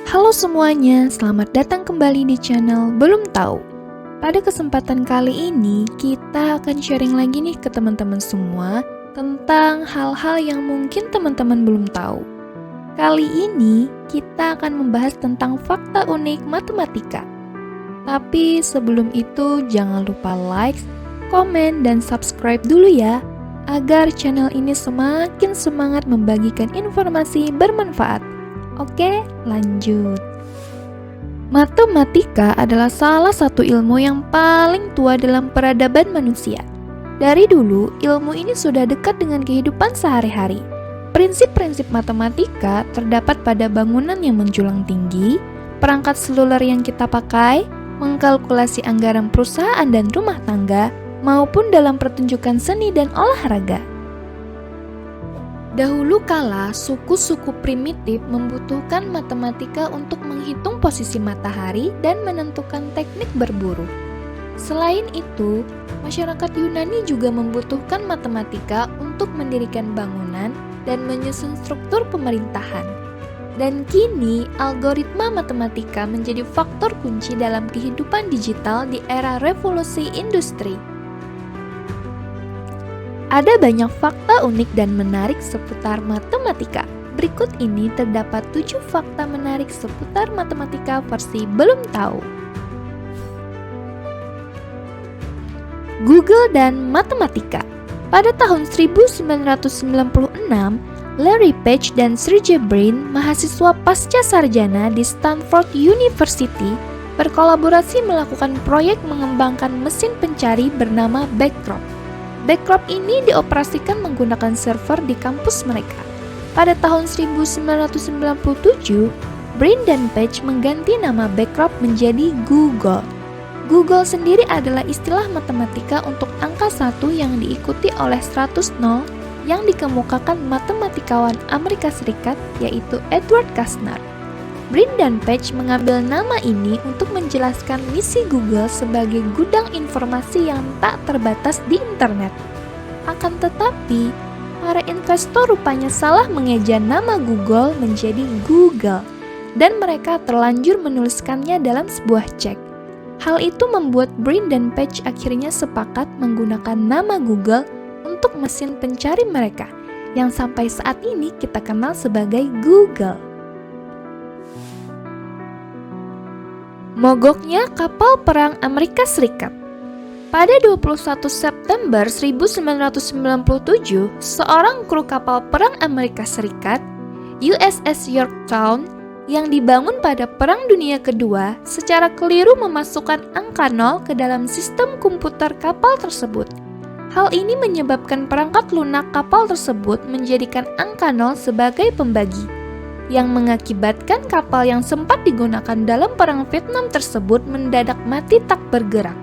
Halo semuanya, selamat datang kembali di channel Belum Tahu. Pada kesempatan kali ini, kita akan sharing lagi nih ke teman-teman semua tentang hal-hal yang mungkin teman-teman belum tahu. Kali ini, kita akan membahas tentang fakta unik matematika. Tapi sebelum itu, jangan lupa like, komen, dan subscribe dulu ya, agar channel ini semakin semangat membagikan informasi bermanfaat. Oke, lanjut. Matematika adalah salah satu ilmu yang paling tua dalam peradaban manusia. Dari dulu, ilmu ini sudah dekat dengan kehidupan sehari-hari. Prinsip-prinsip matematika terdapat pada bangunan yang menjulang tinggi, perangkat seluler yang kita pakai, mengkalkulasi anggaran perusahaan dan rumah tangga, maupun dalam pertunjukan seni dan olahraga. Dahulu kala, suku-suku primitif membutuhkan matematika untuk menghitung posisi matahari dan menentukan teknik berburu. Selain itu, masyarakat Yunani juga membutuhkan matematika untuk mendirikan bangunan dan menyusun struktur pemerintahan. Dan kini, algoritma matematika menjadi faktor kunci dalam kehidupan digital di era revolusi industri. Ada banyak fakta unik dan menarik seputar matematika. Berikut ini terdapat 7 fakta menarik seputar matematika versi belum tahu. Google dan matematika. Pada tahun 1996, Larry Page dan Sergey Brin, mahasiswa pasca sarjana di Stanford University, berkolaborasi melakukan proyek mengembangkan mesin pencari bernama Backcrop. Backcrop ini dioperasikan menggunakan server di kampus mereka. Pada tahun 1997, Brin dan Page mengganti nama Backcrop menjadi Google. Google sendiri adalah istilah matematika untuk angka 1 yang diikuti oleh 100 nol yang dikemukakan matematikawan Amerika Serikat yaitu Edward Kastner. Brin dan Page mengambil nama ini untuk menjelaskan misi Google sebagai gudang informasi yang tak terbatas di internet. Akan tetapi, para investor rupanya salah mengeja nama Google menjadi Google, dan mereka terlanjur menuliskannya dalam sebuah cek. Hal itu membuat Brin dan Page akhirnya sepakat menggunakan nama Google untuk mesin pencari mereka, yang sampai saat ini kita kenal sebagai Google. Mogoknya kapal perang Amerika Serikat. Pada 21 September 1997, seorang kru kapal perang Amerika Serikat, USS Yorktown, yang dibangun pada Perang Dunia Kedua, secara keliru memasukkan angka 0 ke dalam sistem komputer kapal tersebut. Hal ini menyebabkan perangkat lunak kapal tersebut menjadikan angka 0 sebagai pembagi, yang mengakibatkan kapal yang sempat digunakan dalam Perang Vietnam tersebut mendadak mati tak bergerak.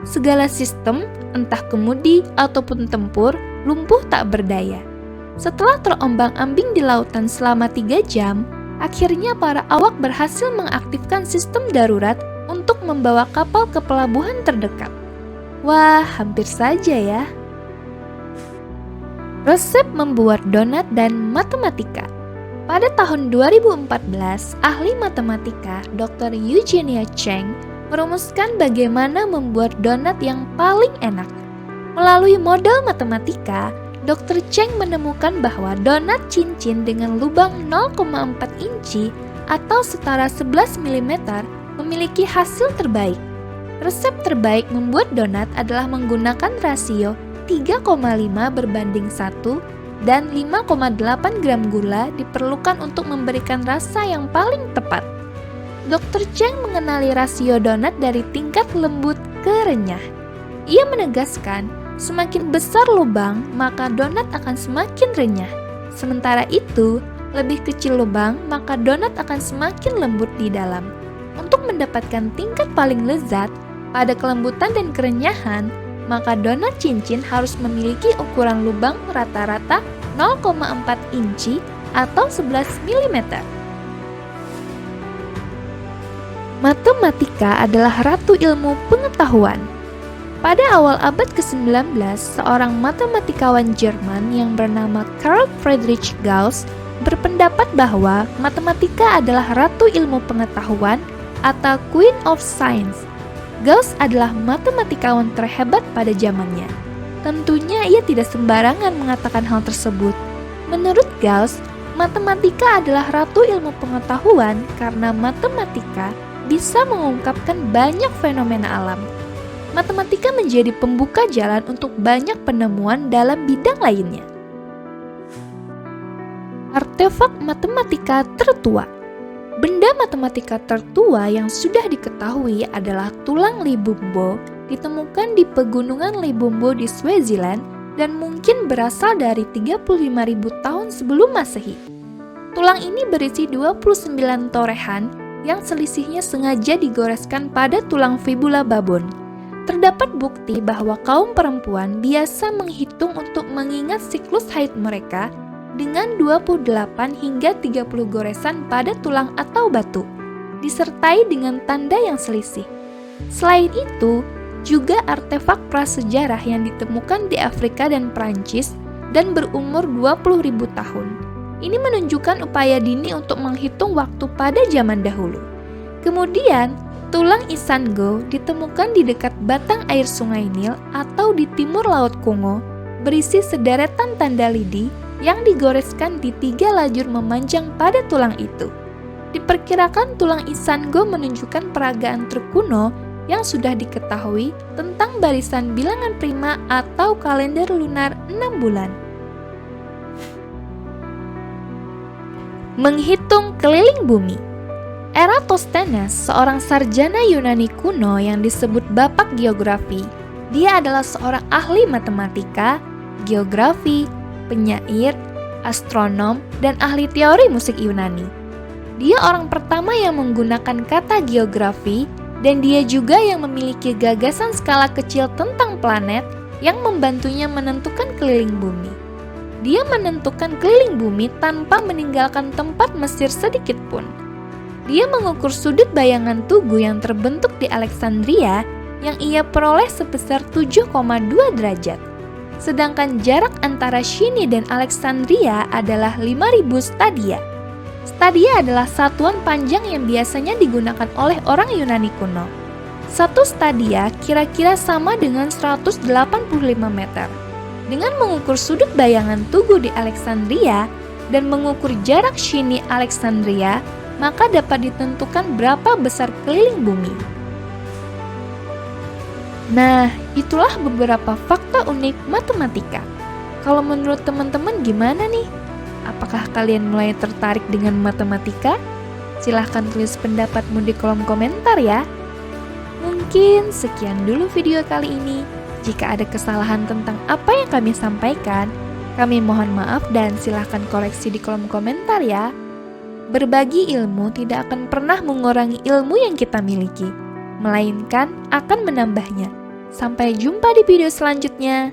Segala sistem, entah kemudi ataupun tempur, lumpuh tak berdaya. Setelah terombang-ambing di lautan selama 3 jam, akhirnya para awak berhasil mengaktifkan sistem darurat untuk membawa kapal ke pelabuhan terdekat. Wah, hampir saja ya. Resep membuat donat dan matematika. Pada tahun 2014, ahli matematika Dr. Eugenia Cheng merumuskan bagaimana membuat donat yang paling enak. Melalui model matematika, Dr. Cheng menemukan bahwa donat cincin dengan lubang 0,4 inci atau setara 11 mm memiliki hasil terbaik. Resep terbaik membuat donat adalah menggunakan rasio 3,5 berbanding 1 dan 5,8 gram gula diperlukan untuk memberikan rasa yang paling tepat. Dr. Cheng mengenali rasio donat dari tingkat lembut ke renyah. Ia menegaskan, semakin besar lubang, maka donat akan semakin renyah. Sementara itu, lebih kecil lubang, maka donat akan semakin lembut di dalam. Untuk mendapatkan tingkat paling lezat, pada kelembutan dan kerenyahan, maka donat cincin harus memiliki ukuran lubang rata-rata 0,4 inci atau 11 mm. Matematika adalah ratu ilmu pengetahuan. Pada awal abad ke-19, seorang matematikawan Jerman yang bernama Carl Friedrich Gauss berpendapat bahwa matematika adalah ratu ilmu pengetahuan atau Queen of Science. Gauss adalah matematikawan terhebat pada zamannya. Tentunya ia tidak sembarangan mengatakan hal tersebut. Menurut Gauss, matematika adalah ratu ilmu pengetahuan karena matematika bisa mengungkapkan banyak fenomena alam. Matematika menjadi pembuka jalan untuk banyak penemuan dalam bidang lainnya. Artefak matematika tertua. Benda matematika tertua yang sudah diketahui adalah tulang Libumbo, ditemukan di pegunungan Libumbo di Swaziland dan mungkin berasal dari 35.000 tahun sebelum Masehi. Tulang ini berisi 29 torehan yang selisihnya sengaja digoreskan pada tulang fibula babon. Terdapat bukti bahwa kaum perempuan biasa menghitung untuk mengingat siklus haid mereka dengan 28 hingga 30 goresan pada tulang atau batu, disertai dengan tanda yang selisih. Selain itu, juga artefak prasejarah yang ditemukan di Afrika dan Prancis dan berumur 20.000 tahun. Ini menunjukkan upaya dini untuk menghitung waktu pada zaman dahulu. Kemudian, tulang Isango ditemukan di dekat batang air Sungai Nil atau di timur Laut Kongo, berisi sederetan tanda lidi yang digoreskan di 3 lajur memanjang pada tulang itu. Diperkirakan tulang Isango menunjukkan peragaan truk kuno yang sudah diketahui tentang barisan bilangan prima atau kalender lunar 6 bulan. Menghitung keliling bumi. Eratosthenes, seorang sarjana Yunani kuno yang disebut bapak geografi. Dia adalah seorang ahli matematika, geografi, penyair, astronom, dan ahli teori musik Yunani. Dia orang pertama yang menggunakan kata geografi, dan dia juga yang memiliki gagasan skala kecil tentang planet yang membantunya menentukan keliling bumi. Dia menentukan keliling bumi tanpa meninggalkan tempat Mesir sedikit pun. Dia mengukur sudut bayangan tugu yang terbentuk di Alexandria yang ia peroleh sebesar 7,2 derajat. Sedangkan jarak antara Shini dan Alexandria adalah 5.000 stadia. Stadia adalah satuan panjang yang biasanya digunakan oleh orang Yunani kuno. Satu stadia kira-kira sama dengan 185 meter. Dengan mengukur sudut bayangan tugu di Alexandria dan mengukur jarak Shini Alexandria, maka dapat ditentukan berapa besar keliling bumi. Nah, itulah beberapa fakta unik matematika. Kalau menurut teman-teman gimana nih? Apakah kalian mulai tertarik dengan matematika? Silahkan tulis pendapatmu di kolom komentar ya. Mungkin sekian dulu video kali ini. Jika ada kesalahan tentang apa yang kami sampaikan, kami mohon maaf dan silahkan koreksi di kolom komentar ya. Berbagi ilmu tidak akan pernah mengurangi ilmu yang kita miliki, melainkan akan menambahnya. Sampai jumpa di video selanjutnya.